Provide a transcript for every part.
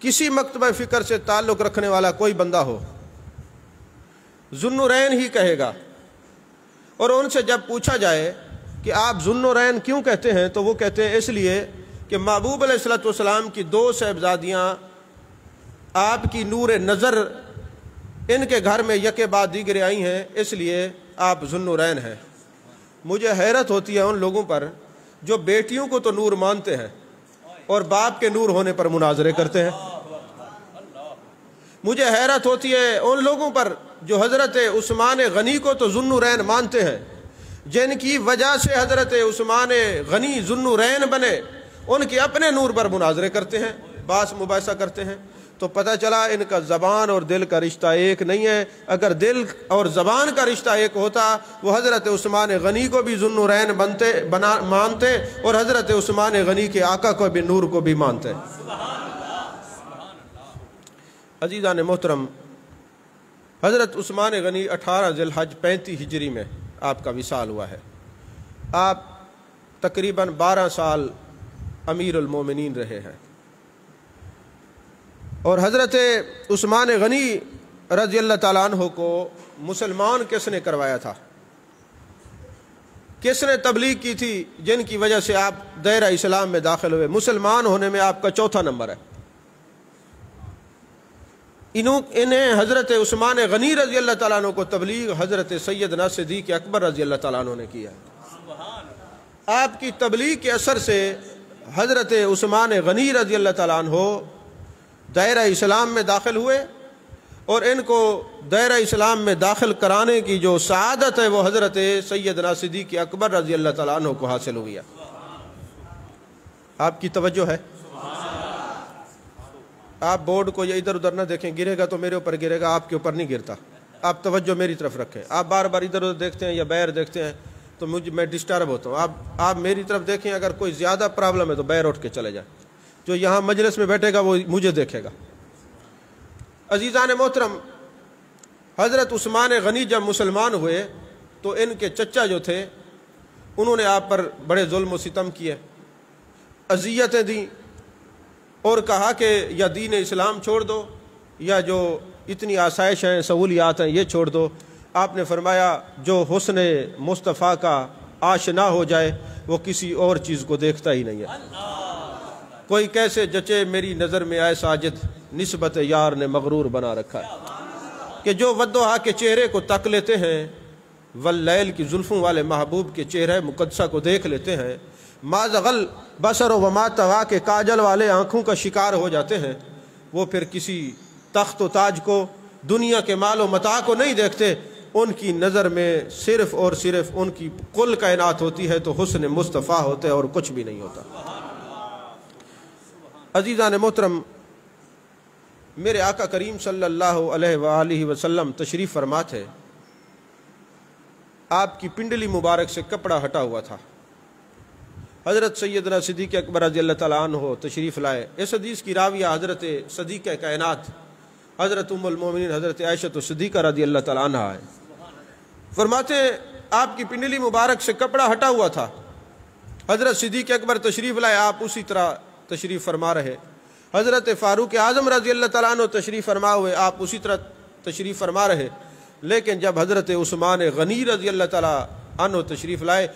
کسی مکتبہ فکر سے تعلق رکھنے والا کوئی بندہ ہو ذوالنورین ہی کہے گا، اور ان سے جب پوچھا جائے کہ آپ ذوالنورین کیوں کہتے ہیں تو وہ کہتے ہیں اس لیے کہ محبوب علیہ الصلوۃ والسلام کی دو صاحبزادیاں آپ کی نور نظر ان کے گھر میں یکے بعد دیگرے آئی ہیں، اس لیے آپ ذوالنورین ہیں۔ مجھے حیرت ہوتی ہے ان لوگوں پر جو بیٹیوں کو تو نور مانتے ہیں اور باپ کے نور ہونے پر مناظرے کرتے ہیں۔ مجھے حیرت ہوتی ہے ان لوگوں پر جو حضرت عثمان غنی کو تو ذوالنورین مانتے ہیں، جن کی وجہ سے حضرت عثمان غنی ذوالنورین بنے، ان کے اپنے نور پر مناظرے کرتے ہیں، باس مباحثہ کرتے ہیں۔ تو پتہ چلا ان کا زبان اور دل کا رشتہ ایک نہیں ہے۔ اگر دل اور زبان کا رشتہ ایک ہوتا وہ حضرت عثمان غنی کو بھی ذوالنورین مانتے اور حضرت عثمان غنی کے آقا کو بھی نور کو بھی مانتے۔ عزیزان محترم، حضرت عثمان غنی 18 ذی الحج 35 ہجری میں آپ کا وصال ہوا ہے۔ آپ تقریباً 12 سال امیر المومنین رہے ہیں، اور حضرت عثمان غنی رضی اللہ تعالیٰ عنہ کو مسلمان کس نے کروایا تھا، کس نے تبلیغ کی تھی جن کی وجہ سے آپ دائرہ اسلام میں داخل ہوئے؟ مسلمان ہونے میں آپ کا چوتھا نمبر ہے۔ انہیں حضرت عثمان غنی رضی اللہ تعالیٰ عنہ کو تبلیغ حضرت سیدنا صدیق اکبر رضی اللہ تعالیٰ عنہ نے کیا۔ آپ کی تبلیغ کے اثر سے حضرت عثمان غنی رضی اللہ تعالیٰ عنہ دائرہ اسلام میں داخل ہوئے، اور ان کو دائرہ اسلام میں داخل کرانے کی جو سعادت ہے وہ حضرت سیدنا صدیق اکبر رضی اللہ تعالیٰ عنہ کو حاصل ہوئی ہے۔ آپ کی توجہ ہے؟ آپ بورڈ کو یہ ادھر ادھر نہ دیکھیں، گرے گا تو میرے اوپر گرے گا، آپ کے اوپر نہیں گرتا۔ آپ توجہ میری طرف رکھیں۔ آپ بار بار ادھر ادھر دیکھتے ہیں یا بیر دیکھتے ہیں تو میں ڈسٹرب ہوتا ہوں۔ آپ میری طرف دیکھیں، اگر کوئی زیادہ پرابلم ہے تو بیر اٹھ کے چلے جائیں۔ جو یہاں مجلس میں بیٹھے گا وہ مجھے دیکھے گا۔ عزیزان محترم، حضرت عثمان غنی جب مسلمان ہوئے تو ان کے چچا جو تھے انہوں نے آپ پر بڑے ظلم و ستم کیے، اذیتیں دیں، اور کہا کہ یا دین اسلام چھوڑ دو یا جو اتنی آسائش ہیں سہولیات ہیں یہ چھوڑ دو۔ آپ نے فرمایا جو حسن مصطفیٰ کا آشنا ہو جائے وہ کسی اور چیز کو دیکھتا ہی نہیں ہے۔ کوئی کیسے جچے میری نظر میں آئے ساجد، نسبت یار نے مغرور بنا رکھا ہے کہ جو ودوہا کے چہرے کو تک لیتے ہیں، واللیل کی زلفوں والے محبوب کے چہرے مقدسہ کو دیکھ لیتے ہیں، ما زغل بصر و ما طغی کے کاجل والے آنکھوں کا شکار ہو جاتے ہیں، وہ پھر کسی تخت و تاج کو، دنیا کے مال و متاع کو نہیں دیکھتے۔ ان کی نظر میں صرف اور صرف ان کی کل کائنات ہوتی ہے تو حسن مصطفیٰ ہوتے اور کچھ بھی نہیں ہوتا۔ عزیزان محترم، میرے آقا کریم صلی اللہ علیہ وآلہ وسلم تشریف فرما تھے، آپ کی پنڈلی مبارک سے کپڑا ہٹا ہوا تھا۔ حضرت سیدنا صدیق اکبر رضی اللہ تعالیٰ عنہ تشریف لائے۔ اس حدیث کی راویہ حضرت صدیقہ کائنات حضرت ام المومنین حضرت عائشہ صدیقہ رضی اللہ تعالیٰ عنہ ہے۔ فرماتے ہیں آپ کی پنڈلی مبارک سے کپڑا ہٹا ہوا تھا، حضرت صدیق اکبر تشریف لائے، آپ اسی طرح تشریف فرما رہے۔ حضرت فاروق اعظم رضی اللہ تعالیٰ عنہ تشریف فرما ہوئے، آپ اسی طرح تشریف فرما رہے۔ لیکن جب حضرت عثمان غنی رضی اللہ تعالیٰ عنہ تشریف لائے،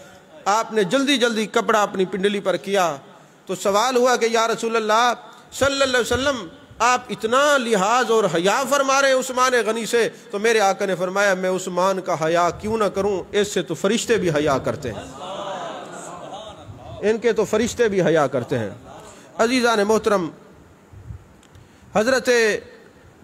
آپ نے جلدی جلدی کپڑا اپنی پنڈلی پر کیا تو سوال ہوا کہ یا رسول اللہ صلی اللہ علیہ وسلم، آپ اتنا لحاظ اور حیا فرما رہے ہیں عثمان غنی سے، تو میرے آقا نے فرمایا میں عثمان کا حیا کیوں نہ کروں، اس سے تو فرشتے بھی حیا کرتے ہیں، ان کے تو فرشتے بھی حیا کرتے ہیں۔ عزیزان محترم، حضرت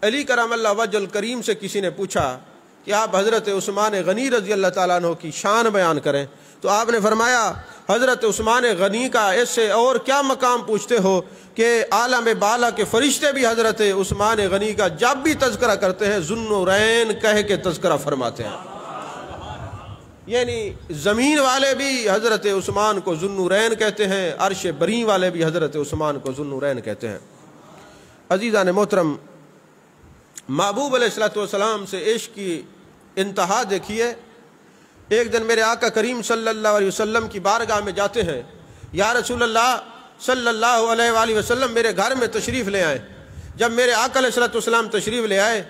علی کرم اللہ وجہ الکریم سے کسی نے پوچھا کہ آپ حضرت عثمان غنی رضی اللہ تعالیٰ عنہ کی شان بیان کریں، تو آپ نے فرمایا حضرت عثمان غنی کا اس سے اور کیا مقام پوچھتے ہو کہ عالم بالا کے فرشتے بھی حضرت عثمان غنی کا جب بھی تذکرہ کرتے ہیں ذوالنورین کہہ کے تذکرہ فرماتے ہیں، یعنی زمین والے بھی حضرت عثمان کو ذوالنورین کہتے ہیں، عرش بری والے بھی حضرت عثمان کو ذوالنورین کہتے ہیں۔ عزیزان محترم، محبوب علیہ الصلوۃ والسلام سے عشق کی انتہا دیکھیے۔ ایک دن میرے آقا کریم صلی اللہ علیہ وسلم کی بارگاہ میں جاتے ہیں، یا رسول اللہ صلی اللہ علیہ وآلہ وسلم میرے گھر میں تشریف لے آئیں۔ جب میرے آقا علیہ الصلوۃ والسلام تشریف لے آئے،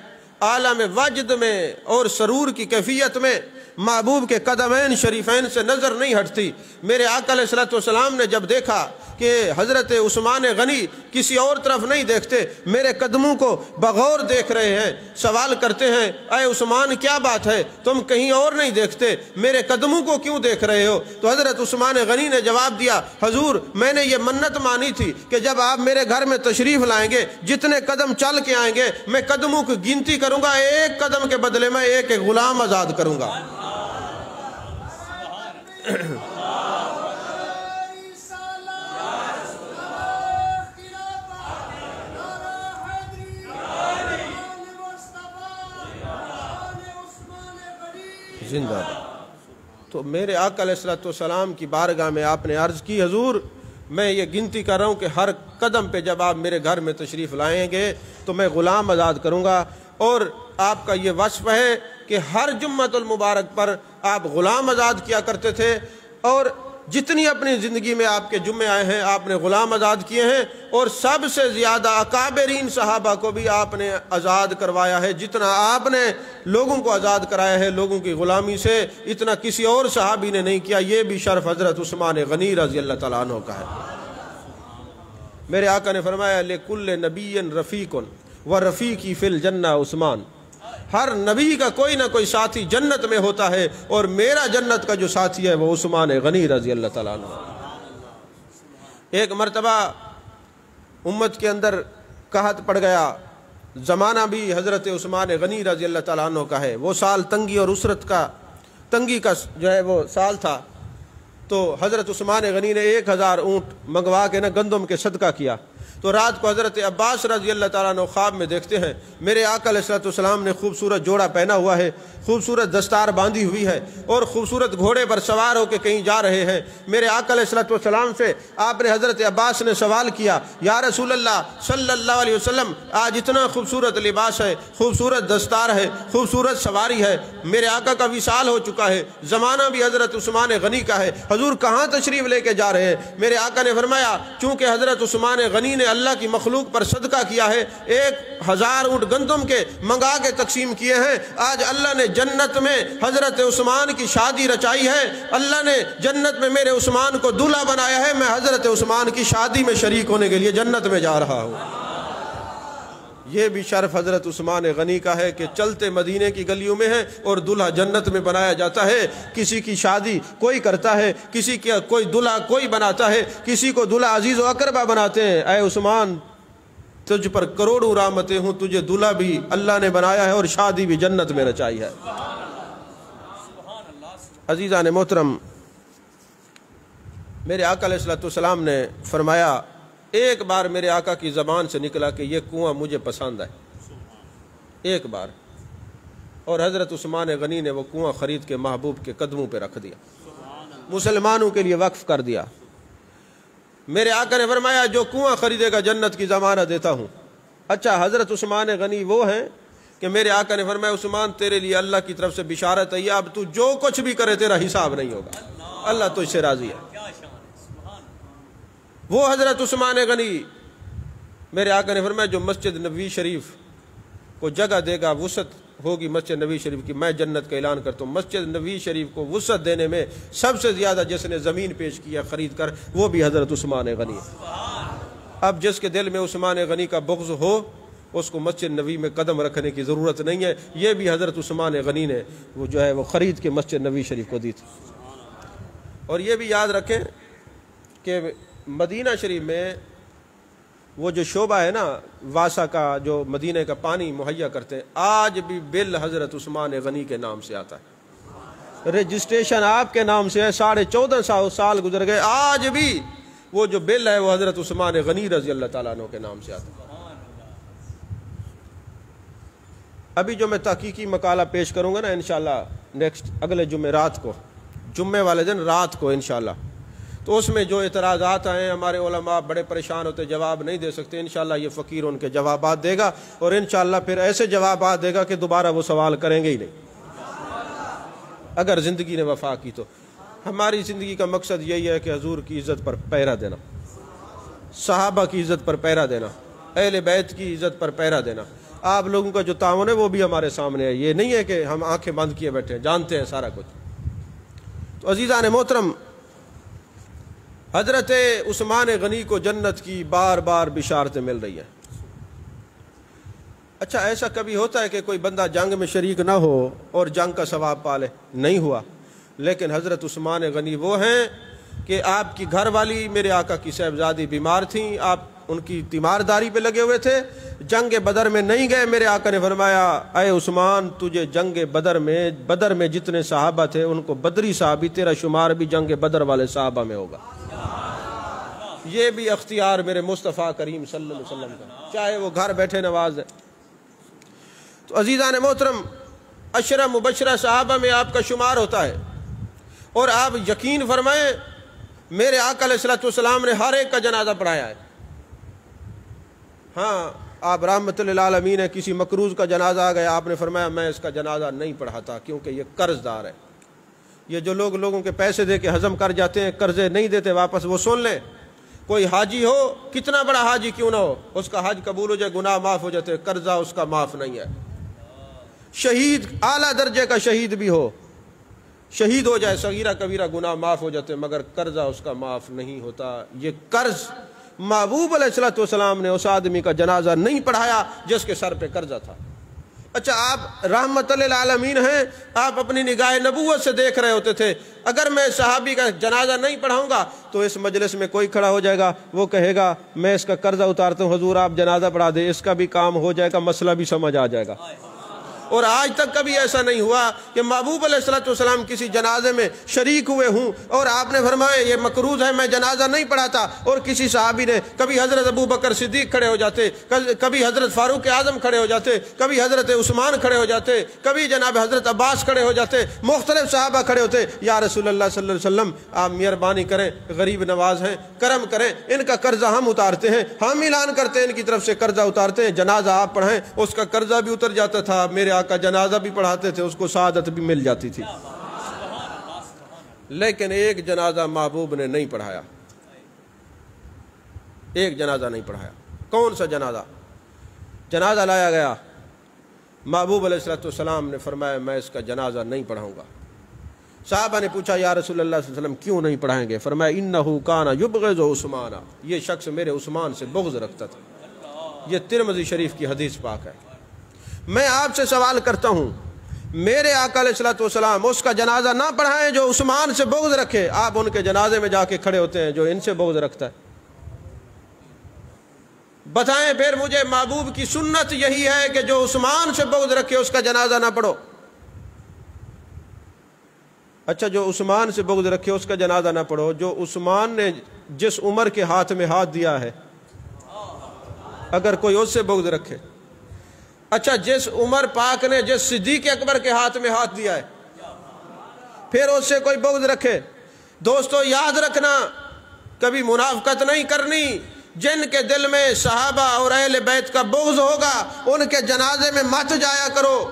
عالم وجد میں اور سرور کی کیفیت میں محبوب کے قدمین شریفین سے نظر نہیں ہٹتی۔ میرے آقا علیہ الصلوۃ والسلام نے جب دیکھا کہ حضرت عثمان غنی کسی اور طرف نہیں دیکھتے، میرے قدموں کو بغور دیکھ رہے ہیں، سوال کرتے ہیں اے عثمان کیا بات ہے، تم کہیں اور نہیں دیکھتے، میرے قدموں کو کیوں دیکھ رہے ہو؟ تو حضرت عثمان غنی نے جواب دیا، حضور میں نے یہ منت مانی تھی کہ جب آپ میرے گھر میں تشریف لائیں گے، جتنے قدم چل کے آئیں گے میں قدموں کی گنتی کروں گا، ایک قدم کے بدلے میں ایک ایک غلام آزاد کروں گا۔ زندہ باد۔ تو میرے آقا علیہ الصلوۃ والسلام کی بارگاہ میں آپ نے عرض کی، حضور میں یہ گنتی کر رہا ہوں کہ ہر قدم پہ جب آپ میرے گھر میں تشریف لائیں گے تو میں غلام آزاد کروں گا، اور آپ کا یہ وصف ہے کہ ہر جمعۃ المبارک پر آپ غلام آزاد کیا کرتے تھے، اور جتنی اپنی زندگی میں آپ کے جمعے آئے ہیں آپ نے غلام آزاد کیے ہیں، اور سب سے زیادہ اکابرین صحابہ کو بھی آپ نے آزاد کروایا ہے، جتنا آپ نے لوگوں کو آزاد کرایا ہے لوگوں کی غلامی سے، اتنا کسی اور صحابی نے نہیں کیا۔ یہ بھی شرف حضرت عثمان غنی رضی اللہ تعالیٰ عنہ کا ہے۔ میرے آقا نے فرمایا لِكُلِّ نَبِيٍّ رَفِيقٌ وَرَفِيقِي فِي الْجَنَّةِ عثمان، ہر نبی کا کوئی نہ کوئی ساتھی جنت میں ہوتا ہے، اور میرا جنت کا جو ساتھی ہے وہ عثمان غنی رضی اللہ تعالیٰ عنہ۔ ایک مرتبہ امت کے اندر قحط پڑ گیا، زمانہ بھی حضرت عثمان غنی رضی اللہ تعالیٰ عنہ کا ہے، وہ سال تنگی اور اسرت کا تنگی کا جو ہے وہ سال تھا، تو حضرت عثمان غنی نے 1000 اونٹ منگوا کے گندم کے صدقہ کیا۔ تو رات کو حضرت عباس رضی اللہ تعالیٰ عنہ خواب میں دیکھتے ہیں میرے آقا علیہ الصلوۃ والسلام نے خوبصورت جوڑا پہنا ہوا ہے، خوبصورت دستار باندھی ہوئی ہے، اور خوبصورت گھوڑے پر سوار ہو کے کہیں جا رہے ہیں۔ میرے آقا علیہ الصلوۃ والسلام سے آپ نے حضرت عباس نے سوال کیا، یا رسول اللہ صلی اللہ علیہ وسلم آج اتنا خوبصورت لباس ہے، خوبصورت دستار ہے، خوبصورت سواری ہے، میرے آقا کا وصال ہو چکا ہے، زمانہ بھی حضرت عثمان غنی کا ہے، حضور کہاں تشریف لے کے جا رہے ہیں؟ میرے آقا نے فرمایا چونکہ حضرت عثمان غنی نے اللہ کی مخلوق پر صدقہ کیا ہے، 1000 اونٹ گندم کے منگا کے تقسیم کیے ہیں، آج اللہ نے جنت میں حضرت عثمان کی شادی رچائی ہے، اللہ نے جنت میں میرے عثمان کو دلہا بنایا ہے، میں حضرت عثمان کی شادی میں شریک ہونے کے لیے جنت میں جا رہا ہوں۔ یہ بھی شرف حضرت عثمان غنی کا ہے کہ چلتے مدینے کی گلیوں میں ہے اور دلہا جنت میں بنایا جاتا ہے۔ کسی کی شادی کوئی کرتا ہے، کسی کا کوئی دلہا کوئی بناتا ہے، کسی کو دلہا عزیز و اقربا بناتے ہیں۔ اے عثمان تجھ پر کروڑوں رحمتیں ہوں، تجھے دلہا بھی اللہ نے بنایا ہے اور شادی بھی جنت میں رچائی ہے۔ عزیزان محترم، میرے آقا علیہ الصلوۃ والسلام نے فرمایا ایک بار میرے آقا کی زبان سے نکلا کہ یہ کنواں مجھے پسند ہے، ایک بار، اور حضرت عثمان غنی نے وہ کنواں خرید کے محبوب کے قدموں پہ رکھ دیا، مسلمانوں کے لیے وقف کر دیا۔ میرے آقا نے فرمایا جو کنواں خریدے گا جنت کی ضمانت دیتا ہوں۔ اچھا حضرت عثمان غنی وہ ہیں کہ میرے آقا نے فرمایا عثمان تیرے لیے اللہ کی طرف سے بشارت ہے، اب تو جو کچھ بھی کرے تیرا حساب نہیں ہوگا، اللہ تجھ سے راضی ہے۔ وہ حضرت عثمان غنی میرے آقا نے فرمایا جو مسجد نبوی شریف کو جگہ دے گا، وسعت ہوگی مسجد نبوی شریف کی، میں جنت کا اعلان کرتا ہوں۔ مسجد نبوی شریف کو وسعت دینے میں سب سے زیادہ جس نے زمین پیش کیا خرید کر وہ بھی حضرت عثمان غنی ہے۔ اب جس کے دل میں عثمان غنی کا بغض ہو اس کو مسجد نبوی میں قدم رکھنے کی ضرورت نہیں ہے، یہ بھی حضرت عثمان غنی نے وہ جو ہے وہ خرید کے مسجد نبوی شریف کو دی تھی۔ اور یہ بھی یاد رکھیں کہ مدینہ شریف میں وہ جو شعبہ ہے نا واسا کا، جو مدینہ کا پانی مہیا کرتے ہیں، آج بھی بل حضرت عثمان غنی کے نام سے آتا ہے، رجسٹریشن آپ کے نام سے ہے، 14.5 سال گزر گئے، آج بھی وہ جو بل ہے وہ حضرت عثمان غنی رضی اللہ تعالیٰ عنہ کے نام سے آتا ہے۔ ابھی جو میں تحقیقی مقالہ پیش کروں گا نا انشاءاللہ نیکسٹ اگلے جمعے رات کو، جمعے والے دن رات کو انشاءاللہ، تو اس میں جو اعتراضات آئے ہیں ہمارے علماء بڑے پریشان ہوتے جواب نہیں دے سکتے، انشاءاللہ یہ فقیر ان کے جوابات دے گا، اور انشاءاللہ پھر ایسے جوابات دے گا کہ دوبارہ وہ سوال کریں گے ہی نہیں اگر زندگی نے وفا کی تو۔ ہماری زندگی کا مقصد یہی ہے کہ حضور کی عزت پر پہرا دینا، صحابہ کی عزت پر پہرا دینا، اہل بیت کی عزت پر پہرا دینا. آپ لوگوں کا جو تعاون ہے وہ بھی ہمارے سامنے ہے. یہ نہیں ہے کہ ہم آنکھیں بند کیے بیٹھے ہیں, جانتے ہیں سارا کچھ. تو عزیزان محترم, حضرت عثمان غنی کو جنت کی بار بار بشارتیں مل رہی ہیں. اچھا, ایسا کبھی ہوتا ہے کہ کوئی بندہ جنگ میں شریک نہ ہو اور جنگ کا ثواب پالے؟ نہیں ہوا. لیکن حضرت عثمان غنی وہ ہیں کہ آپ کی گھر والی میرے آقا کی صاحبزادی بیمار تھیں, آپ ان کی تیمارداری پہ لگے ہوئے تھے, جنگ بدر میں نہیں گئے. میرے آقا نے فرمایا اے عثمان, تجھے جنگ بدر میں جتنے صحابہ تھے ان کو بدری صحابی, تیرا شمار بھی جنگ بدر والے صحابہ میں ہوگا. یہ بھی اختیار میرے مصطفیٰ کریم صلی اللہ علیہ وسلم کا, چاہے وہ گھر بیٹھے نواز دیں. تو عزیزان محترم, عشرہ مبشرہ صحابہ میں آپ کا شمار ہوتا ہے. اور آپ یقین فرمائیں, میرے آقا علیہ السلام نے ہر ایک کا جنازہ پڑھایا ہے. ہاں, آپ رحمت للعالمین ہے, کسی مقروض کا جنازہ آ گیا, آپ نے فرمایا میں اس کا جنازہ نہیں پڑھاتا کیونکہ یہ قرض دار ہے. یہ جو لوگوں کے پیسے دے کے ہضم کر جاتے ہیں, قرضے نہیں دیتے واپس, وہ سن لیں. کوئی حاجی ہو, کتنا بڑا حاجی کیوں نہ ہو, اس کا حج قبول ہو جائے, گناہ معاف ہو جاتے, قرضہ اس کا معاف نہیں ہے. شہید, اعلیٰ درجے کا شہید بھی ہو, شہید ہو جائے, صغیرہ کبیرہ گناہ معاف ہو جاتے, مگر قرضہ اس کا معاف نہیں ہوتا. یہ قرض محبوب علیہ السلام نے اس آدمی کا جنازہ نہیں پڑھایا جس کے سر پہ قرضہ تھا. اچھا, آپ رحمت للعالمین ہیں, آپ اپنی نگاہ نبوت سے دیکھ رہے ہوتے تھے, اگر میں صحابی کا جنازہ نہیں پڑھاؤں گا تو اس مجلس میں کوئی کھڑا ہو جائے گا, وہ کہے گا میں اس کا قرضہ اتارتا ہوں, حضور آپ جنازہ پڑھا دیں, اس کا بھی کام ہو جائے گا, مسئلہ بھی سمجھ آ جائے گا. اور آج تک کبھی ایسا نہیں ہوا کہ محبوب علیہ السلام کسی جنازے میں شریک ہوئے ہوں اور آپ نے فرمایا یہ مقروض ہے, میں جنازہ نہیں پڑھاتا, اور کسی صحابی نے, کبھی حضرت ابو بکر صدیق کھڑے ہو جاتے, کبھی حضرت فاروق اعظم کھڑے ہو جاتے, کبھی حضرت عثمان کھڑے ہو جاتے, کبھی جناب حضرت عباس کھڑے ہو جاتے, مختلف صحابہ کھڑے ہوتے, یا رسول اللہ صلی اللہ علیہ وسلم آپ مہربانی کریں, غریب نواز ہیں, کرم کریں, ان کا قرضہ ہم اتارتے ہیں, ہم اعلان کرتے ہیں ان کی طرف سے قرضہ اتارتے ہیں, جنازہ آپ پڑھائیں. اس کا قرضہ بھی اتر جاتا تھا, میرے آقا جنازہ بھی پڑھاتے تھے, اس کو سعادت بھی مل جاتی تھی. لیکن ایک جنازہ محبوب نے نہیں پڑھایا, ایک جنازہ نہیں پڑھایا. کون سا جنازہ؟ جنازہ لایا گیا, محبوب علیہ السلام نے فرمایا میں اس کا جنازہ نہیں پڑھاؤں گا. صحابہ نے پوچھا یا رسول اللہ صلی اللہ علیہ وسلم کیوں نہیں پڑھائیں گے؟ فرمایا انہ کان یبغض عثمان, یہ شخص میرے عثمان سے بغض رکھتا تھا. یہ ترمذی شریف کی حدیث پاک ہے. میں آپ سے سوال کرتا ہوں, میرے آقا علیہ السلام اس کا جنازہ نہ پڑھائیں جو عثمان سے بغض رکھے, آپ ان کے جنازے میں جا کے کھڑے ہوتے ہیں جو ان سے بغض رکھتا ہے. بتائیں پھر مجھے, محبوب کی سنت یہی ہے کہ جو عثمان سے بغض رکھے اس کا جنازہ نہ پڑھو. اچھا, جو عثمان سے بغض رکھے اس کا جنازہ نہ پڑھو, جو عثمان نے جس عمر کے ہاتھ میں ہاتھ دیا ہے, اگر کوئی اس سے بغض رکھے. اچھا, جس عمر پاک نے جس صدیق اکبر کے ہاتھ میں ہاتھ دیا ہے, پھر اس سے کوئی بغض رکھے. دوستو یاد رکھنا, کبھی منافقت نہیں کرنی. جن کے دل میں صحابہ اور اہل بیت کا بغض ہوگا ان کے جنازے میں مت جایا کرو,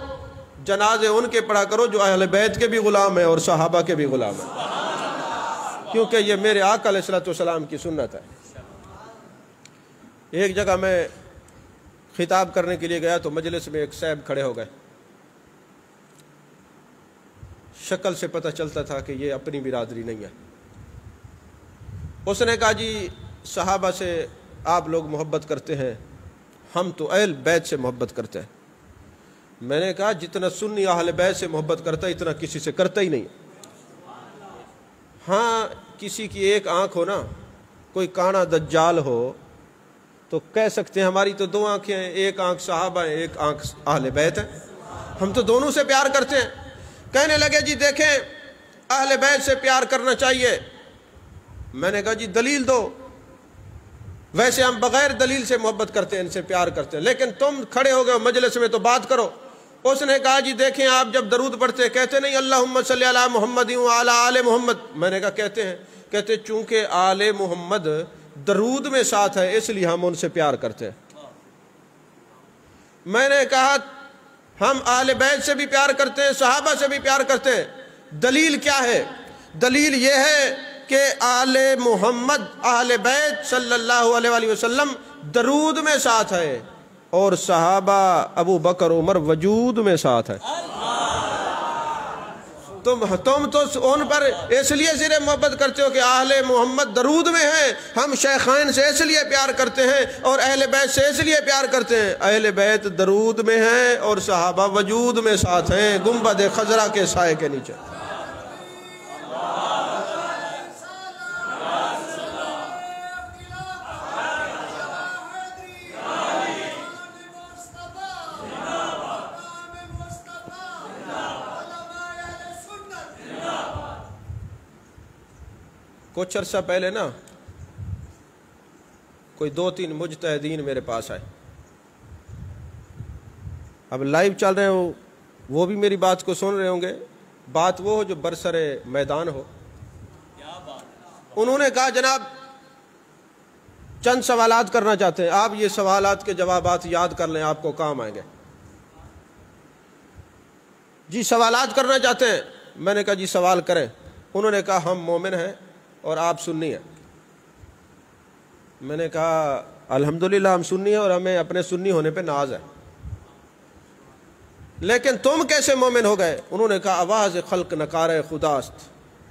جنازے ان کے پڑھا کرو جو اہل بیت کے بھی غلام ہیں اور صحابہ کے بھی غلام ہیں, کیونکہ یہ میرے آقا علیہ السلام کی سنت ہے. ایک جگہ میں خطاب کرنے کے لیے گیا تو مجلس میں ایک صاحب کھڑے ہو گئے, شکل سے پتہ چلتا تھا کہ یہ اپنی برادری نہیں ہے. اس نے کہا جی صحابہ سے آپ لوگ محبت کرتے ہیں, ہم تو اہل بیت سے محبت کرتے ہیں. میں نے کہا جتنا سنی اہل بیت سے محبت کرتا ہے اتنا کسی سے کرتا ہی نہیں. ہاں, کسی کی ایک آنکھ ہو نا, کوئی کانا دجال ہو تو کہہ سکتے ہیں ہماری تو دو آنکھیں ہیں, ایک آنکھ صحابہ ہیں, ایک آنکھ اہل بیت ہے, ہم تو دونوں سے پیار کرتے ہیں. کہنے لگے جی دیکھیں اہل بیت سے پیار کرنا چاہیے. میں نے کہا جی دلیل دو. ویسے ہم بغیر دلیل سے محبت کرتے ہیں, ان سے پیار کرتے ہیں, لیکن تم کھڑے ہو گئے مجلس میں تو بات کرو. اس نے کہا جی دیکھیں آپ جب درود پڑھتے کہتے نہیں اللہم صلی علی محمد وعلی آل محمد. میں نے کہا کہتے ہیں. کہتے چونکہ آل محمد درود میں ساتھ ہے اس لیے ہم ان سے پیار کرتے ہیں. میں نے کہا ہم اہل بیت سے بھی پیار کرتے ہیں, صحابہ سے بھی پیار کرتے ہیں. دلیل کیا ہے؟ دلیل یہ ہے کہ آل محمد اہل بیت صلی اللہ علیہ وآلہ وسلم درود میں ساتھ ہے اور صحابہ ابو بکر عمر وجود میں ساتھ ہے۔ تم تو ان پر اس لیے صرف محبت کرتے ہو کہ اہل محمد درود میں ہیں، ہم شیخین سے اس لیے پیار کرتے ہیں اور اہل بیت سے اس لیے پیار کرتے ہیں۔ اہل بیت درود میں ہیں اور صحابہ وجود میں ساتھ ہیں، گنبد خضرا کے سائے کے نیچے۔ کچھ عرصہ پہلے نا کوئی 2-3 مجتہدین میرے پاس آئے، اب لائیو چل رہے ہو، وہ بھی میری بات کو سن رہے ہوں گے، بات وہ ہو جو برسر میدان ہو۔ انہوں نے کہا جناب چند سوالات کرنا چاہتے ہیں، آپ یہ سوالات کے جوابات یاد کر لیں، آپ کو کام آئیں گے۔ جی سوالات کرنا چاہتے ہیں؟ میں نے کہا جی سوال کریں۔ انہوں نے کہا ہم مومن ہیں اور آپ سنی ہیں۔ میں نے کہا الحمدللہ ہم سنی ہیں اور ہمیں اپنے سنی ہونے پہ ناز ہے، لیکن تم کیسے مومن ہو گئے؟ انہوں نے کہا آواز خلق نکار خداست۔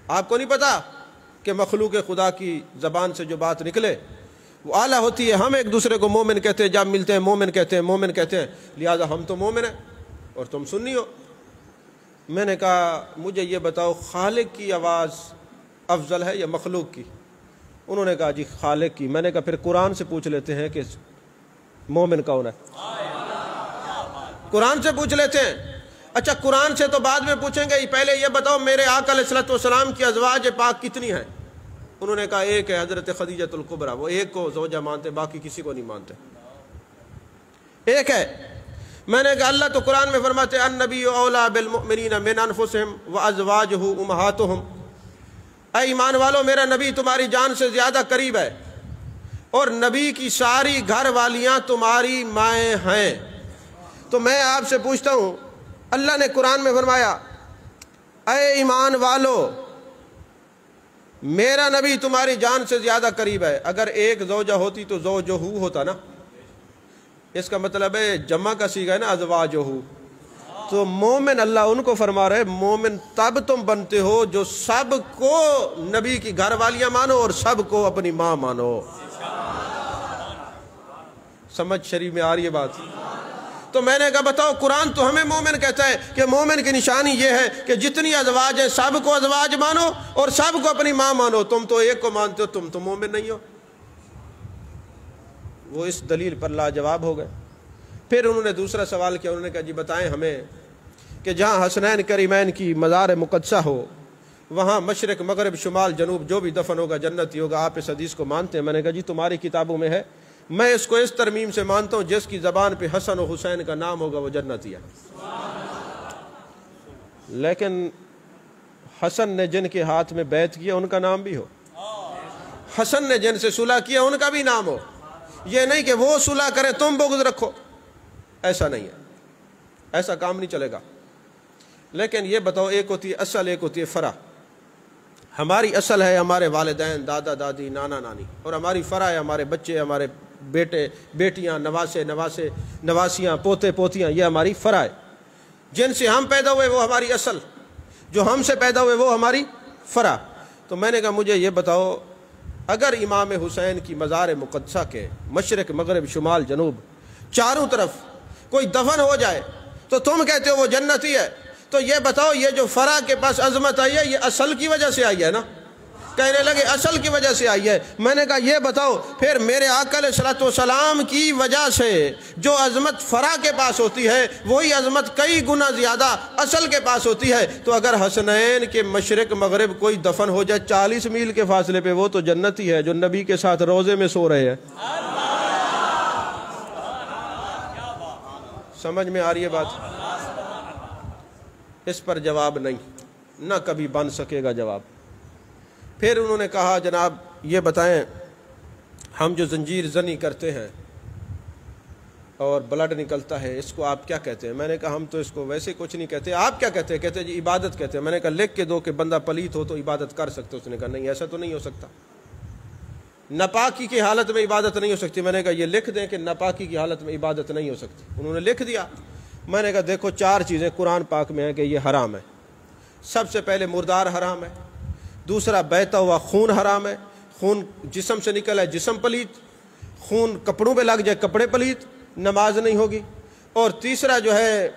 آپ کو نہیں پتا کہ مخلوق خدا کی زبان سے جو بات نکلے وہ اعلیٰ ہوتی ہے؟ ہم ایک دوسرے کو مومن کہتے ہیں، جب ملتے ہیں مومن کہتے ہیں، مومن کہتے ہیں، لہذا ہم تو مومن ہیں اور تم سنی ہو۔ میں نے کہا مجھے یہ بتاؤ خالق کی آواز افضل ہے یا مخلوق کی؟ انہوں نے کہا جی خالق کی۔ میں نے کہا پھر قرآن سے پوچھ لیتے ہیں کہ مومن کون ہے، قرآن سے پوچھ لیتے ہیں۔ اچھا قرآن سے تو بعد میں پوچھیں گے، پہلے یہ بتاؤ میرے آقا علیہ الصلوۃ والسلام کی ازواج پاک کتنی ہیں؟ انہوں نے کہا ایک ہے، حضرت خدیجۃ الکبریٰ، وہ ایک کو زوجہ مانتے، باقی کسی کو نہیں مانتے، ایک ہے۔ میں نے کہا اللہ تو قرآن میں فرماتے النبی اولیٰ بالمؤمنین من انفسہم وازواجہ امہاتہم، اے ایمان والو میرا نبی تمہاری جان سے زیادہ قریب ہے اور نبی کی ساری گھر والیاں تمہاری مائیں ہیں۔ تو میں آپ سے پوچھتا ہوں، اللہ نے قرآن میں فرمایا اے ایمان والو میرا نبی تمہاری جان سے زیادہ قریب ہے، اگر ایک زوجہ ہوتی تو زوجہ ہوتا نا، اس کا مطلب ہے جمع کا صیغہ ہے نا ازواجہ۔ تو مومن اللہ ان کو فرما رہے مومن تب تم بنتے ہو جو سب کو نبی کی گھر والیاں مانو اور سب کو اپنی ماں مانو۔ سمجھ شریف میں آ رہی ہے بات؟ تو میں نے کہا بتاؤ قرآن تو ہمیں مومن کہتا ہے کہ مومن کی نشانی یہ ہے کہ جتنی ازواج ہیں سب کو ازواج مانو اور سب کو اپنی ماں مانو، تم تو ایک کو مانتے ہو، تم تو مومن نہیں ہو۔ وہ اس دلیل پر لاجواب ہو گئے۔ پھر انہوں نے دوسرا سوال کیا، انہوں نے کہا جی بتائیں ہمیں کہ جہاں حسنین کریمین کی مزار مقدسہ ہو وہاں مشرق مغرب شمال جنوب جو بھی دفن ہوگا جنتی ہوگا، آپ اس حدیث کو مانتے ہیں؟ میں نے کہا جی تمہاری کتابوں میں ہے، میں اس کو اس ترمیم سے مانتا ہوں جس کی زبان پہ حسن و حسین کا نام ہوگا وہ جنتی ہے۔ لیکن حسن نے جن کے ہاتھ میں بیعت کیا ان کا نام بھی ہو، حسن نے جن سے صلح کیا ان کا بھی نام ہو، یہ نہیں کہ وہ صلح کرے تم بغض رکھو، ایسا نہیں ہے، ایسا کام نہیں چلے گا۔ لیکن یہ بتاؤ ایک ہوتی ہے اصل، ایک ہوتی ہے فرع۔ ہماری اصل ہے ہمارے والدین، دادا دادی، نانا نانی، اور ہماری فرع ہے ہمارے بچے، ہمارے بیٹے بیٹیاں، نواسے نواسیاں، پوتے پوتیاں، یہ ہماری فرع ہے۔ جن سے ہم پیدا ہوئے وہ ہماری اصل، جو ہم سے پیدا ہوئے وہ ہماری فرع۔ تو میں نے کہا مجھے یہ بتاؤ اگر امام حسین کی مزار مقدسہ کے مشرق مغرب شمال جنوب چاروں طرف کوئی دفن ہو جائے تو تم کہتے ہو وہ جنتی ہے، تو یہ بتاؤ یہ جو فرع کے پاس عظمت آئی ہے یہ اصل کی وجہ سے آئی ہے نا؟ کہنے لگے اصل کی وجہ سے آئی ہے۔ میں نے کہا یہ بتاؤ پھر میرے آقا علیہ الصلوۃ والسلام کی وجہ سے جو عظمت فرع کے پاس ہوتی ہے وہی عظمت کئی گنا زیادہ اصل کے پاس ہوتی ہے، تو اگر حسنین کے مشرق مغرب کوئی دفن ہو جائے 40 میل کے فاصلے پہ، وہ تو جنتی ہے جو نبی کے ساتھ روزے میں سو رہے ہیں۔ سمجھ میں آ رہی ہے بات؟ اس پر جواب نہیں، نہ کبھی بن سکے گا جواب۔ پھر انہوں نے کہا جناب یہ بتائیں ہم جو زنجیر زنی کرتے ہیں اور بلڈ نکلتا ہے، اس کو آپ کیا کہتے ہیں؟ میں نے کہا ہم تو اس کو ویسے کچھ نہیں کہتے، آپ کیا کہتے ہیں؟ کہتے ہیں جی عبادت کہتے ہیں۔ میں نے کہا لکھ کے دو کہ بندہ پلیت ہو تو عبادت کر سکتے۔ اس نے کہا نہیں ایسا تو نہیں ہو سکتا، ناپاکی کی حالت میں عبادت نہیں ہو سکتی۔ میں نے کہا یہ لکھ دیں کہ ناپاکی کی حالت میں عبادت نہیں ہو سکتی۔ انہوں نے لکھ دیا۔ میں نے کہا دیکھو 4 چیزیں قرآن پاک میں ہیں کہ یہ حرام ہے۔ سب سے پہلے مردار حرام ہے، دوسرا بہتا ہوا خون حرام ہے، خون جسم سے نکل ہے جسم پلیت، خون کپڑوں پہ لگ جائے کپڑے پلیت، نماز نہیں ہوگی، اور تیسرا جو ہے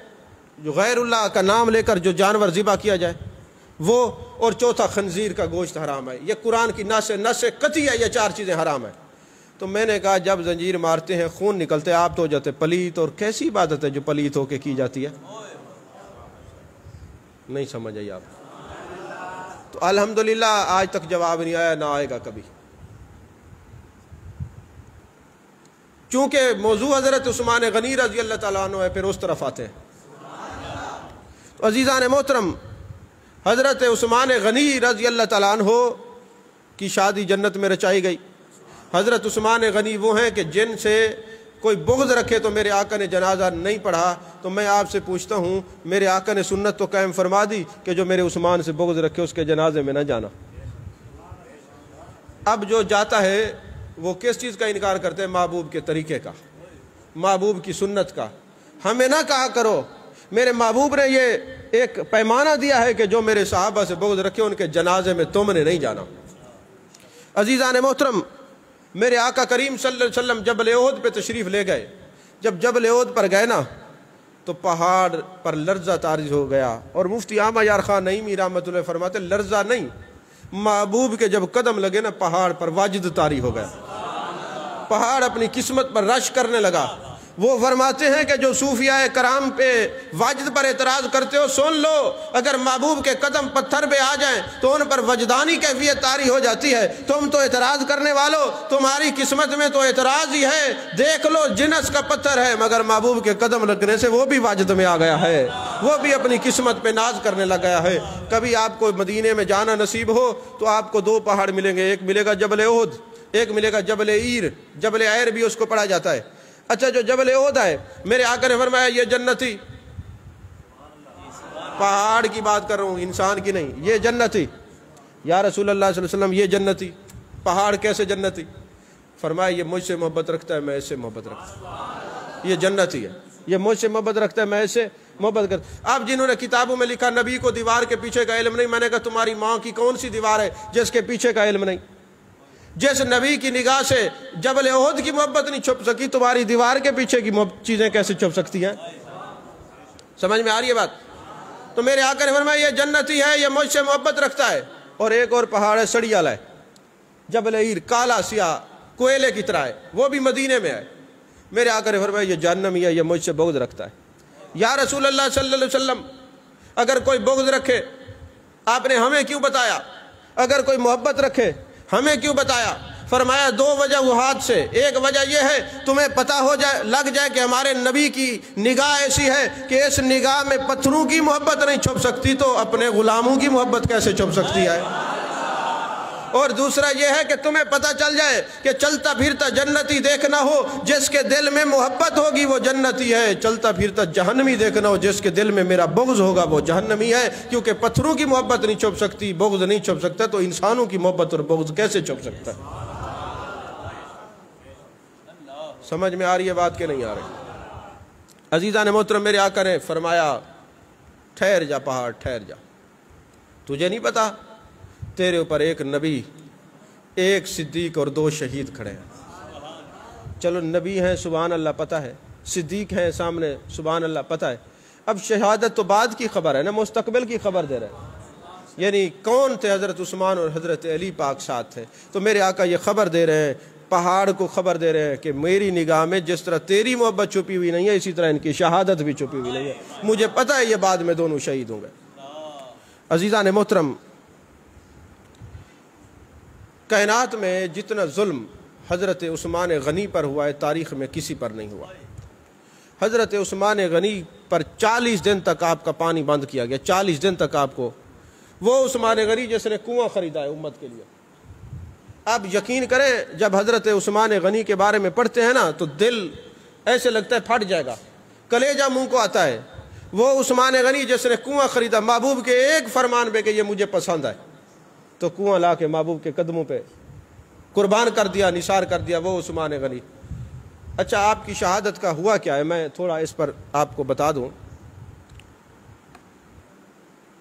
جو غیر اللہ کا نام لے کر جو جانور ذبح کیا جائے وہ، اور چوتھا خنزیر کا گوشت حرام ہے۔ یہ قرآن کی نص قطعی ہے، یہ 4 چیزیں حرام ہیں۔ تو میں نے کہا جب زنجیر مارتے ہیں خون نکلتے آپ تو ہو جاتے پلیت، اور کیسی عبادت ہے جو پلیت ہو کے کی جاتی ہے؟ نہیں سمجھ آئی آپ؟ تو الحمدللہ آج تک جواب نہیں آیا، نہ آئے گا کبھی، چونکہ موضوع حضرت عثمان غنی رضی اللہ تعالیٰ عنہ ہے، پھر اس طرف آتے ہیں۔ تو عزیزان محترم، حضرت عثمان غنی رضی اللہ تعالیٰ عنہ کی شادی جنت میں رچائی گئی۔ حضرت عثمان غنی وہ ہیں کہ جن سے کوئی بغض رکھے تو میرے آقا نے جنازہ نہیں پڑھا، تو میں آپ سے پوچھتا ہوں میرے آقا نے سنت تو قائم فرما دی کہ جو میرے عثمان سے بغض رکھے اس کے جنازے میں نہ جانا۔ اب جو جاتا ہے وہ کس چیز کا انکار کرتے ہیں؟ محبوب کے طریقے کا، محبوب کی سنت کا۔ ہمیں نہ کہا کرو، میرے محبوب نے یہ ایک پیمانہ دیا ہے کہ جو میرے صحابہ سے بغض رکھے ان کے جنازے میں تم نے نہیں جانا۔ عزیزان محترم، میرے آقا کریم صلی اللہ علیہ وسلم جبل احد پہ تشریف لے گئے۔ جب جبل احد پر گئے نا تو پہاڑ پر لرزہ طاری ہو گیا، اور مفتی احمد یار خان نعیمی رحمۃ اللہ فرماتے لرزہ نہیں، محبوب کے جب قدم لگے نا پہاڑ پر واجد طاری ہو گیا، پہاڑ اپنی قسمت پر رش کرنے لگا۔ وہ فرماتے ہیں کہ جو صوفیاء کرام پہ واجد پر اعتراض کرتے ہو سن لو، اگر محبوب کے قدم پتھر پہ آ جائیں تو ان پر وجدانی کیفیت طاری ہو جاتی ہے۔ تم تو اعتراض کرنے والو، تمہاری قسمت میں تو اعتراض ہی ہے، دیکھ لو جنس کا پتھر ہے مگر محبوب کے قدم لگنے سے وہ بھی واجد میں آ گیا ہے، وہ بھی اپنی قسمت پہ ناز کرنے لگ گیا ہے۔ کبھی آپ کو مدینے میں جانا نصیب ہو تو آپ کو 2 پہاڑ ملیں گے، ایک ملے گا جبل احد، ایک ملے گا جبل عیر، جبل عیر بھی اس کو پڑھا جاتا ہے۔ اچھا جو جبل احد ہے میرے آقا نے فرمایا یہ جنتی، پہاڑ کی بات کر رہا ہوں انسان کی نہیں، یہ جنتی۔ یا رسول اللہ صلی اللہ علیہ وسلم یہ جنتی، پہاڑ کیسے جنتی؟ فرمایا یہ مجھ سے محبت رکھتا ہے میں اس سے محبت رکھتا ہوں، یہ جنتی ہے، یہ مجھ سے محبت رکھتا ہے میں اس سے محبت کرتا۔ اب جنہوں نے کتابوں میں لکھا نبی کو دیوار کے پیچھے کا علم نہیں، میں نے کہا تمہاری ماں کی کون سی دیوار ہے جس کے پیچھے کا علم نہیں؟ جیسے نبی کی نگاہ سے جبل احد کی محبت نہیں چھپ سکی، تمہاری دیوار کے پیچھے کی چیزیں کیسے چھپ سکتی ہیں؟ سمجھ میں آ رہی ہے بات؟ تو میرے آقا نے فرمایا یہ جنتی ہے، یہ مجھ سے محبت رکھتا ہے۔ اور ایک اور پہاڑ ہے سڑی والا ہے، جبل عیر، کالا سیاہ کوئلے کی طرح ہے، وہ بھی مدینے میں ہے۔ میرے آقا نے فرمایا یہ جہنمی ہے، یہ مجھ سے بغض رکھتا ہے۔ یا رسول اللہ صلی اللہ علیہ وسلم اگر کوئی بغض رکھے آپ نے ہمیں کیوں بتایا؟ اگر کوئی محبت رکھے ہمیں کیوں بتایا؟ فرمایا 2 وجوہات سے، ایک وجہ یہ ہے تمہیں پتہ ہو جائے لگ جائے کہ ہمارے نبی کی نگاہ ایسی ہے کہ اس نگاہ میں پتھروں کی محبت نہیں چھپ سکتی تو اپنے غلاموں کی محبت کیسے چھپ سکتی ہے؟ اور دوسرا یہ ہے کہ تمہیں پتہ چل جائے کہ چلتا پھرتا جنتی دیکھنا ہو جس کے دل میں محبت ہوگی وہ جنتی ہے، چلتا پھرتا جہنمی دیکھنا ہو جس کے دل میں میرا بغض ہوگا وہ جہنمی ہے۔ کیونکہ پتھروں کی محبت نہیں چھپ سکتی، بغض نہیں چھپ سکتا، تو انسانوں کی محبت اور بغض کیسے چھپ سکتا ہے؟ سمجھ میں آ رہی ہے بات کہ نہیں آ رہی؟ عزیزان محترم، میرے آقا نے فرمایا ٹھہر جا پہاڑ، ٹھہر جا، تجھے نہیں پتا تیرے اوپر ایک نبی، ایک صدیق اور 2 شہید کھڑے ہیں۔ چلو نبی ہیں سبحان اللہ پتہ ہے، صدیق ہیں سامنے سبحان اللہ پتہ ہے، اب شہادت تو بعد کی خبر ہے نا، مستقبل کی خبر دے رہے ہیں، یعنی کون تھے؟ حضرت عثمان اور حضرت علی پاک ساتھ تھے۔ تو میرے آقا یہ خبر دے رہے ہیں، پہاڑ کو خبر دے رہے ہیں کہ میری نگاہ میں جس طرح تیری محبت چھپی ہوئی نہیں ہے اسی طرح ان کی شہادت بھی چھپی ہوئی نہیں ہے، مجھے پتہ ہے یہ بعد میں دونوں شہید ہوں گے۔ عزیزان محترم، کائنات میں جتنا ظلم حضرت عثمان غنی پر ہوا ہے تاریخ میں کسی پر نہیں ہوا۔ حضرت عثمان غنی پر 40 دن تک آپ کا پانی بند کیا گیا، 40 دن تک آپ کو، وہ عثمان غنی جس نے کنواں خریدا ہے امت کے لیے۔ آپ یقین کریں جب حضرت عثمان غنی کے بارے میں پڑھتے ہیں نا تو دل ایسے لگتا ہے پھٹ جائے گا، کلیجہ منہ کو آتا ہے۔ وہ عثمان غنی جس نے کنواں خریدا محبوب کے ایک فرمان پہ کہ یہ مجھے پسند ہے، تو کنواں لا کے محبوب کے قدموں پہ قربان کر دیا، نثار کر دیا، وہ عثمان غنی۔ اچھا، آپ کی شہادت کا ہوا کیا ہے، میں تھوڑا اس پر آپ کو بتا دوں۔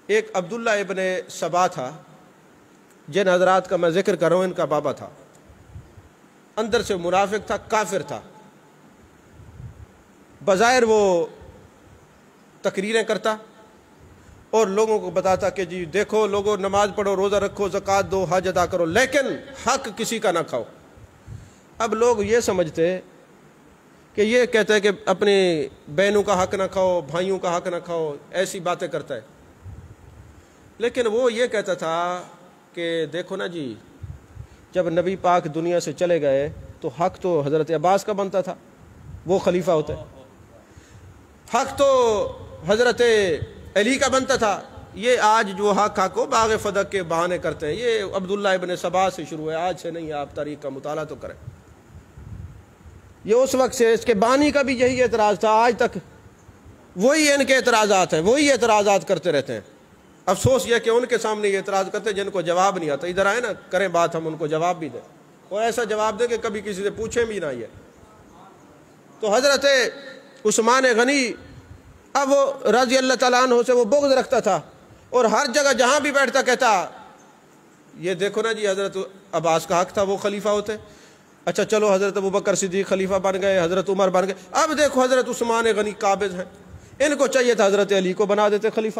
ایک عبداللہ ابن سبا تھا، جن حضرات کا میں ذکر کر رہا ہوں ان کا بابا تھا، اندر سے منافق تھا، کافر تھا۔ بظاہر وہ تقریریں کرتا اور لوگوں کو بتاتا کہ جی دیکھو لوگوں، نماز پڑھو، روزہ رکھو، زکوٰۃ دو، حج ادا کرو، لیکن حق کسی کا نہ کھاؤ۔ اب لوگ یہ سمجھتے کہ یہ کہتا ہے کہ اپنی بہنوں کا حق نہ کھاؤ، بھائیوں کا حق نہ کھاؤ، ایسی باتیں کرتا ہے۔ لیکن وہ یہ کہتا تھا کہ دیکھو نا جی، جب نبی پاک دنیا سے چلے گئے تو حق تو حضرت عباس کا بنتا تھا، وہ خلیفہ ہوتے، حق تو حضرت علی کا بنتا تھا۔ یہ آج جو حق کو باغ فدق کے بہانے کرتے ہیں، یہ عبداللہ ابن سبا سے شروع ہے، آج سے نہیں ہے، آپ تاریخ کا مطالعہ تو کریں۔ یہ اس وقت سے، اس کے بانی کا بھی یہی اعتراض تھا، آج تک وہی ان کے اعتراضات ہیں، وہی اعتراضات کرتے رہتے ہیں۔ افسوس یہ کہ ان کے سامنے یہ اعتراض کرتے ہیں جن کو جواب نہیں آتا۔ ادھر آئے نا، کریں بات، ہم ان کو جواب بھی دیں، اور ایسا جواب دیں کہ کبھی کسی سے پوچھیں بھی نہ۔ یہ تو حضرت عثمان غنی، اب وہ رضی اللہ تعالیٰ عنہ سے وہ بغض رکھتا تھا، اور ہر جگہ جہاں بھی بیٹھتا کہتا یہ دیکھو نا جی، حضرت عباس کا حق تھا، وہ خلیفہ ہوتے۔ اچھا چلو، حضرت ابوبکر صدیق خلیفہ بن گئے، حضرت عمر بن گئے، اب دیکھو حضرت عثمان غنی قابض ہیں، ان کو چاہیے تھا حضرت علی کو بنا دیتے خلیفہ۔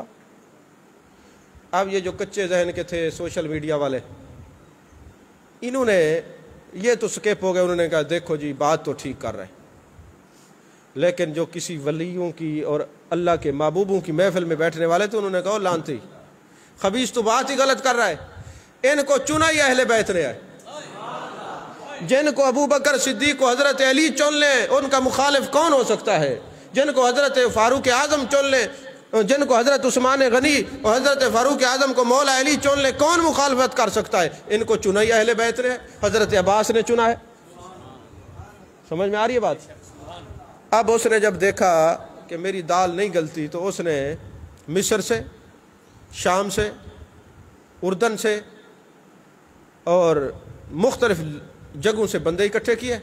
اب یہ جو کچے ذہن کے تھے سوشل میڈیا والے، انہوں نے یہ تو سکیپ ہو گئے، انہوں نے کہا دیکھو جی بات تو ٹھیک کر رہے ہیں، لیکن جو کسی ولیوں کی اور اللہ کے محبوبوں کی محفل میں بیٹھنے والے تھے، انہوں نے کہا لانتی خبیث تو بات ہی غلط کر رہا ہے، ان کو چنا ہی اہل بیت نے ہے۔ جن کو ابو بکر صدیق کو حضرت علی چن لیں، ان کا مخالف کون ہو سکتا ہے؟ جن کو حضرت فاروق اعظم چن لیں، جن کو حضرت عثمان غنی اور حضرت فاروق اعظم کو مولا علی چن لیں، کون مخالفت کر سکتا ہے؟ ان کو چنا ہی اہل بیت نے ہے، حضرت عباس نے چنا ہے۔ سمجھ میں آ رہی ہے بات؟ اب اس نے جب دیکھا کہ میری دال نہیں گلتی، تو اس نے مصر سے، شام سے، اردن سے اور مختلف جگہوں سے بندے اکٹھے کیے،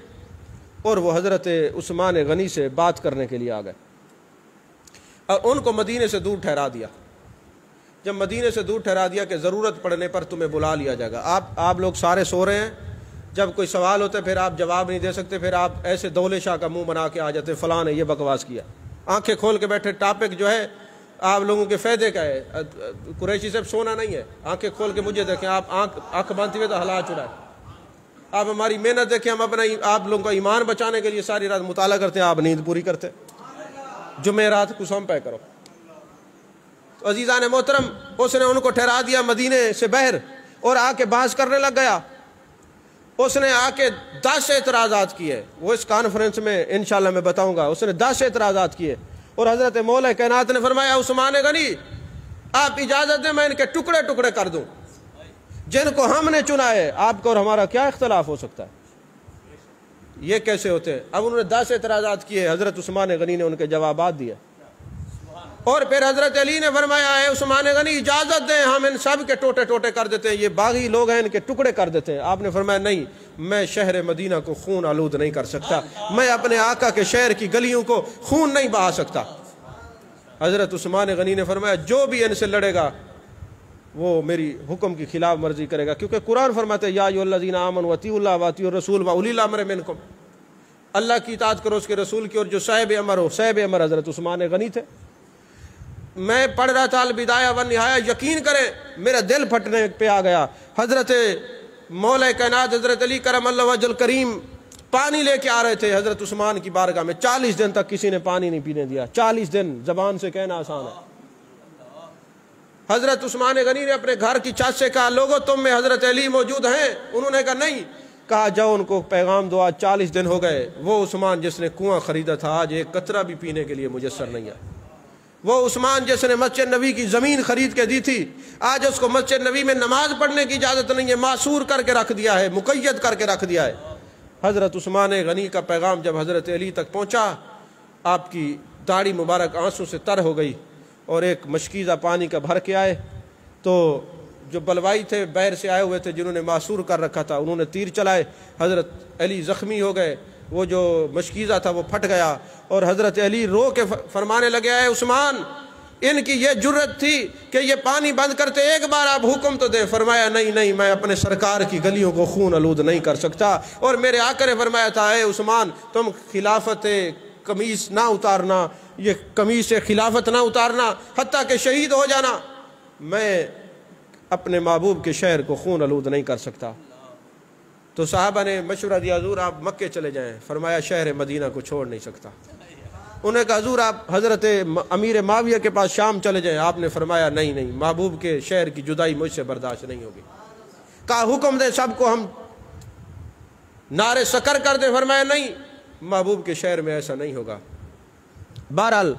اور وہ حضرت عثمان غنی سے بات کرنے کے لیے آ گئے، اور ان کو مدینے سے دور ٹھہرا دیا۔ جب مدینے سے دور ٹھہرا دیا کہ ضرورت پڑنے پر تمہیں بلا لیا جائے گا، آپ لوگ سارے سو رہے ہیں، جب کوئی سوال ہوتا ہے پھر آپ جواب نہیں دے سکتے، پھر آپ ایسے دولے شاہ کا منہ بنا کے آ جاتے، فلاں نے یہ بکواس کیا، آنکھیں کھول کے بیٹھے، ٹاپک جو ہے آپ لوگوں کے فائدے کا ہے۔ قریشی صاحب سونا نہیں ہے، آنکھیں کھول کے مجھے دیکھیں، آپ آنکھ باندھتے ہوئے تو ہلا چڑھائے، آپ ہماری محنت دیکھیں، ہم اپنا آپ لوگوں کا ایمان بچانے کے لیے ساری رات مطالعہ کرتے ہیں، آپ نیند پوری کرتے، جمعرات کو سوم پہ کرو۔ تو عزیزان محترم، اس نے ان کو ٹھہرا دیا مدینے سے باہر، اور آ کے بحث کرنے لگ گیا۔ اس نے آ کے 10 اعتراضات کیے، وہ اس کانفرنس میں انشاءاللہ میں بتاؤں گا، اس نے 10 اعتراضات کیے، اور حضرت مولا کائنات نے فرمایا عثمان غنی آپ اجازت دیں میں ان کے ٹکڑے ٹکڑے کر دوں، جن کو ہم نے چنا ہے، آپ کو اور ہمارا کیا اختلاف ہو سکتا ہے؟ یہ کیسے ہوتے ہیں؟ اب انہوں نے 10 اعتراضات کیے، حضرت عثمان غنی نے ان کے جوابات دیے، اور پھر حضرت علی نے فرمایا اے عثمان غنی اجازت دیں ہم ان سب کے ٹوٹے ٹوٹے کر دیتے ہیں، یہ باغی لوگ ہیں، ان کے ٹکڑے کر دیتے ہیں۔ آپ نے فرمایا نہیں، میں شہر مدینہ کو خون آلود نہیں کر سکتا، میں اپنے آقا کے شہر کی گلیوں کو خون نہیں بہا سکتا۔ حضرت عثمان غنی نے فرمایا جو بھی ان سے لڑے گا وہ میری حکم کی خلاف ورزی کرے گا، کیونکہ قرآن فرماتے ہیں یا ایھا الذین آمنوا اطیعوا اللہ واطیعوا الرسول واولی الامر منکم، اللہ کی اطاعت کرو، اس کے رسول کی، اور جو صاحب امر ہو۔ صاحب امر حضرت عثمان غنی تھے۔ میں پڑھ رہا تھا البدایہ والنہایہ، یقین کریں میرا دل پھٹنے پہ آ گیا۔ حضرت مولا کائنات حضرت علی کرم اللہ وجہ الکریم پانی لے کے آ رہے تھے حضرت عثمان کی بارگاہ میں، 40 دن تک کسی نے پانی نہیں پینے دیا، 40 دن، زبان سے کہنا آسان ہے۔ حضرت عثمان غنی نے اپنے گھر کی چھت سے کہا لوگو تم میں حضرت علی موجود ہیں؟ انہوں نے کہا نہیں۔ کہا جاؤ ان کو پیغام دو، آج 40 دن ہو گئے، وہ عثمان جس نے کنواں خریدا تھا آج ایک قطرہ بھی پینے کے لیے میسر نہیں ہے، وہ عثمان جس نے مسجد نبی کی زمین خرید کے دی تھی آج اس کو مسجد نبی میں نماز پڑھنے کی اجازت نہیں ہے، معصور کر کے رکھ دیا ہے، مقید کر کے رکھ دیا ہے۔ حضرت عثمان غنی کا پیغام جب حضرت علی تک پہنچا، آپ کی داڑھی مبارک آنسوں سے تر ہو گئی، اور ایک مشکیزہ پانی کا بھر کے آئے تو جو بلوائی تھے بیر سے آئے ہوئے تھے، جنہوں نے معصور کر رکھا تھا، انہوں نے تیر چلائے، حضرت علی زخمی ہو گئے، وہ جو مشکیزہ تھا وہ پھٹ گیا، اور حضرت علی رو کے فرمانے لگے، اے عثمان، ان کی یہ جرت تھی کہ یہ پانی بند کرتے، ایک بار آپ حکم تو دیں۔ فرمایا نہیں، میں اپنے سرکار کی گلیوں کو خون آلود نہیں کر سکتا۔ اور میرے آقا نے فرمایا تھا، اے عثمان، تم خلافت قمیص نہ اتارنا، یہ قمیص خلافت نہ اتارنا حتیٰ کہ شہید ہو جانا، میں اپنے محبوب کے شہر کو خون آلود نہیں کر سکتا۔ تو صحابہ نے مشورہ دیا، حضور آپ مکے چلے جائیں۔ فرمایا شہر مدینہ کو چھوڑ نہیں سکتا۔ انہوں نے کہا حضور آپ حضرت امیر معاویہ کے پاس شام چلے جائیں۔ آپ نے فرمایا نہیں، محبوب کے شہر کی جدائی مجھ سے برداشت نہیں ہوگی۔ کہا حکم دے سب کو ہم نعرے سکر کر دیں۔ فرمایا نہیں، محبوب کے شہر میں ایسا نہیں ہوگا۔ بہرحال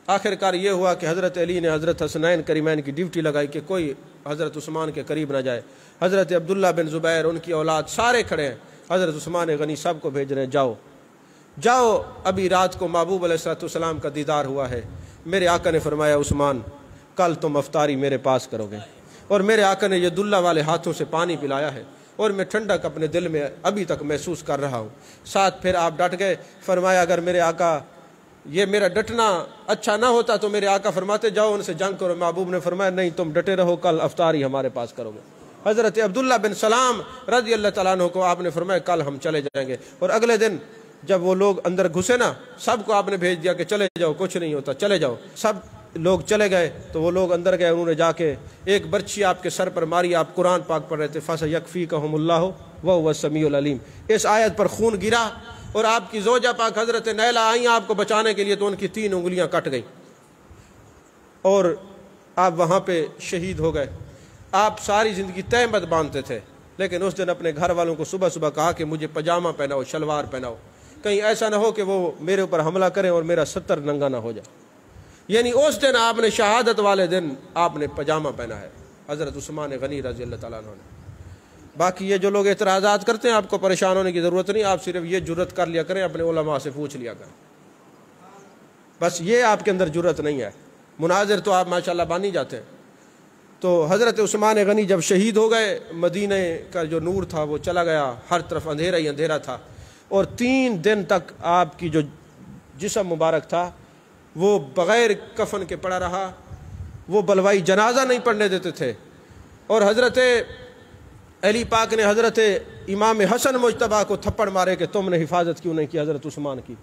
آخر کار یہ ہوا کہ حضرت علی نے حضرت حسنین کریمین کی ڈیوٹی لگائی کہ کوئی حضرت عثمان کے قریب نہ جائے۔ حضرت عبداللہ بن زبیر، ان کی اولاد سارے کھڑے ہیں، حضرت عثمان غنی سب کو بھیج رہے ہیں، جاؤ، ابھی رات کو محبوب علیہ السلام کا دیدار ہوا ہے۔ میرے آقا نے فرمایا عثمان کل تم افطاری میرے پاس کرو گے، اور میرے آقا نے یہ دلہ والے ہاتھوں سے پانی پلایا ہے، اور میں ٹھنڈک اپنے دل میں ابھی تک محسوس کر رہا ہوں۔ ساتھ پھر آپ ڈٹ گئے۔ فرمایا اگر میرے آقا یہ میرا ڈٹنا اچھا نہ ہوتا تو میرے آقا فرماتے جاؤ ان سے جنگ کرو۔ محبوب نے فرمایا نہیں، تم ڈٹے رہو، کل افطاری ہمارے پاس کرو گے۔ حضرت عبداللہ بن سلام رضی اللہ تعالیٰ عنہ کو آپ نے فرمایا کل ہم چلے جائیں گے۔ اور اگلے دن جب وہ لوگ اندر گھسے نا، سب کو آپ نے بھیج دیا کہ چلے جاؤ، کچھ نہیں ہوتا، چلے جاؤ۔ سب لوگ چلے گئے تو وہ لوگ اندر گئے، انہوں نے جا کے ایک برچھی آپ کے سر پر ماری، آپ قرآن پاک پڑھ رہے تھے، فَسَيَكْفِيكَهُمُ اللَّهُ وَهُوَ السَّمِيعُ الْعَلِيمُ۔ اس آیت پر خون گرا، اور آپ کی زوجہ پاک حضرت نیلہ آئیں آپ کو بچانے کے لیے، تو ان کی 3 انگلیاں کٹ گئیں، اور آپ وہاں پہ شہید ہو گئے۔ آپ ساری زندگی تہمت باندھتے تھے، لیکن اس دن اپنے گھر والوں کو صبح صبح کہا کہ مجھے پاجامہ پہناؤ، شلوار پہناؤ، کہیں ایسا نہ ہو کہ وہ میرے اوپر حملہ کریں اور میرا 70 ننگا نہ ہو جائے۔ یعنی اس دن آپ نے شہادت والے دن آپ نے پاجامہ پہنا ہے، حضرت عثمان غنی رضی اللہ تعالیٰ عنہ نے۔ باقی یہ جو لوگ اعتراضات کرتے ہیں، آپ کو پریشان ہونے کی ضرورت نہیں، آپ صرف یہ جرت کر لیا کریں، اپنے علماء سے پوچھ لیا کریں، بس یہ آپ کے اندر جرت نہیں ہے۔ مناظر تو آپ ماشاءاللہ بان ہی جاتے ہیں۔ تو حضرت عثمان غنی جب شہید ہو گئے، مدینہ کا جو نور تھا وہ چلا گیا، ہر طرف اندھیرا ہی اندھیرا تھا، اور 3 دن تک آپ کی جو جسم مبارک تھا وہ بغیر کفن کے پڑا رہا۔ وہ بلوائی جنازہ نہیں پڑھنے دیتے تھے، اور حضرت علی پاک نے حضرت امام حسن مجتبیٰ کو تھپڑ مارے کہ تم نے حفاظت کیوں نہیں کی حضرت عثمان کی۔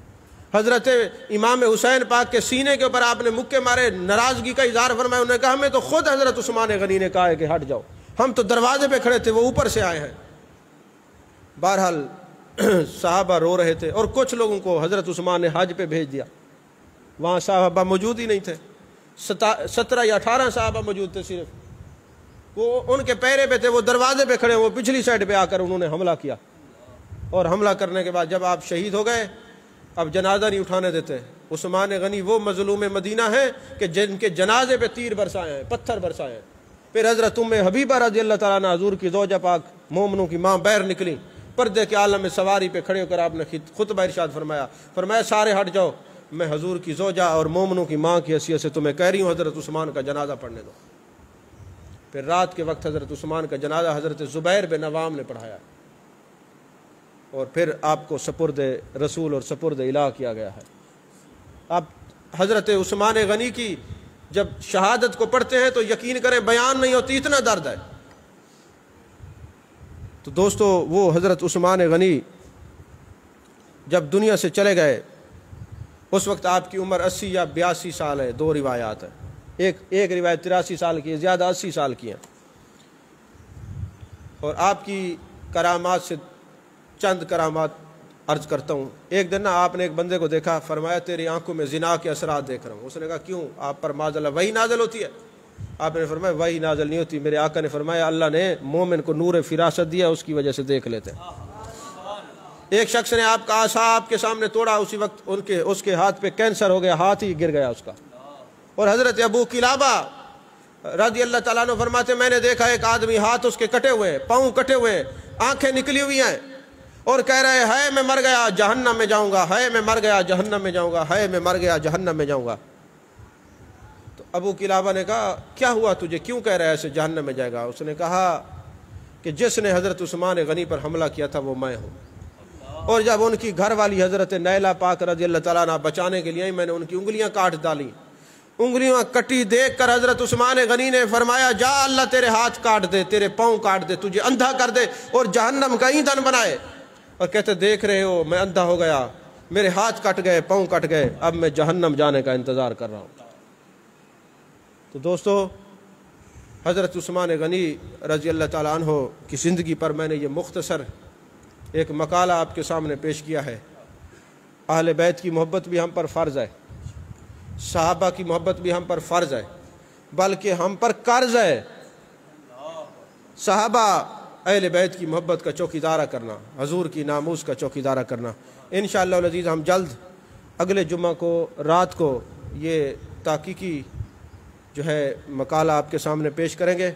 حضرت امام حسین پاک کے سینے کے اوپر آپ نے مکے مارے، ناراضگی کا اظہار فرمایا۔ انہوں نے کہا ہمیں تو خود حضرت عثمان غنی نے کہا ہے کہ ہٹ جاؤ، ہم تو دروازے پہ کھڑے تھے، وہ اوپر سے آئے ہیں۔ بہرحال صحابہ رو رہے تھے، اور کچھ لوگوں کو حضرت عثمان نے حج پہ بھیج دیا، وہاں صحابہ موجود ہی نہیں تھے، 17 یا 18 صحابہ موجود تھے صرف، وہ ان کے پیرے پہ تھے، وہ دروازے پہ کھڑے، وہ پچھلی سائڈ پہ آ کر انہوں نے حملہ کیا، اور حملہ کرنے کے بعد جب آپ شہید ہو گئے، اب جنازہ نہیں اٹھانے دیتے۔ عثمان غنی وہ مظلوم مدینہ ہیں کہ جن کے جنازے پہ تیر برسائے ہیں، پتھر برسائے ہیں۔ پھر حضرت حبیبہ رضی اللہ تعالیٰ عنہ حضور کی زوجہ پاک مومنوں کی ماں بہر نکلی، پردے کے عالم میں سواری پہ کھڑے ہو کر آپ نے خطبہ ارشاد فرمایا سارے ہٹ جاؤ، میں حضور کی زوجہ اور مومنوں کی ماں کی حیثیت سے تمہیں کہہ رہی ہوں حضرت عثمان کا جنازہ پڑھنے دو۔ پھر رات کے وقت حضرت عثمان کا جنازہ حضرت زبیر بن عوام نے پڑھایا، اور پھر آپ کو سپرد رسول اور سپرد الہ کیا گیا ہے۔ اب حضرت عثمان غنی کی جب شہادت کو پڑھتے ہیں تو یقین کریں بیان نہیں ہوتی، اتنا درد ہے۔ تو دوستو، وہ حضرت عثمان غنی جب دنیا سے چلے گئے، اس وقت آپ کی عمر 80 یا 82 سال ہے، 2 روایات ہیں، ایک روایت 83 سال کی ہے، زیادہ 80 سال کی ہیں۔ اور آپ کی کرامات سے چند کرامات عرض کرتا ہوں۔ ایک دن آپ نے ایک بندے کو دیکھا، فرمایا تیری آنکھوں میں زنا کے اثرات دیکھ رہا ہوں۔ اس نے کہا کیوں؟ آپ پر معاذ اللہ وحی نازل ہوتی ہے؟ آپ نے فرمایا وحی نازل نہیں ہوتی، میرے آقا نے فرمایا اللہ نے مومن کو نور فراست دیا، اس کی وجہ سے دیکھ لیتے ہیں۔ ایک شخص نے آپ کا عصا آپ کے سامنے توڑا، اسی وقت اس کے ہاتھ پہ کینسر ہو گیا، ہاتھ ہی گر گیا اس کا۔ اور حضرت ابو قلابہ رضی اللہ تعالیٰ عنہ فرماتے میں نے دیکھا ایک آدمی ہاتھ اس کے کٹے ہوئے، پاؤں کٹے ہوئے، آنکھیں نکلی ہوئی ہیں، اور کہہ رہے ہے میں مر گیا جہنم میں جاؤں گا، ہے میں مر گیا جہنم میں جاؤں گا، ہے میں مر گیا جہنم میں جاؤں گا۔ تو ابو قلابہ نے کہا کیا ہوا تجھے، کیوں کہہ رہا ہے ایسے جہنم میں جائے گا؟ اس نے کہا کہ جس نے حضرت عثمان غنی پر حملہ کیا تھا وہ میں ہوں، اور جب ان کی گھر والی حضرت نیلہ پاک رضی اللہ تعالیٰ عنہ بچانے کے لیے میں نے ان کی انگلیاں کاٹ ڈالی۔ انگلیاں کٹی دیکھ کر حضرت عثمان غنی نے فرمایا جا اللہ تیرے ہاتھ کاٹ دے، تیرے پاؤں کاٹ دے، تجھے اندھا کر دے اور جہنم کا ایندھن بنائے۔ اور کہتے دیکھ رہے ہو میں اندھا ہو گیا، میرے ہاتھ کٹ گئے، پاؤں کٹ گئے، اب میں جہنم جانے کا انتظار کر رہا ہوں۔ تو دوستو حضرت عثمان غنی رضی اللہ تعالیٰ عنہ کی زندگی پر میں نے یہ مختصر ایک مقالہ آپ کے سامنے پیش کیا ہے۔ اہل بیت کی محبت بھی ہم پر فرض ہے، صحابہ کی محبت بھی ہم پر فرض ہے، بلکہ ہم پر قرض ہے صحابہ اہل بیت کی محبت کا چوکیدارہ کرنا، حضور کی ناموس کا چوکیدارہ کرنا۔ انشاءاللہ العزیز ہم جلد اگلے جمعہ کو رات کو یہ تحقیقی جو ہے مقالہ آپ کے سامنے پیش کریں گے۔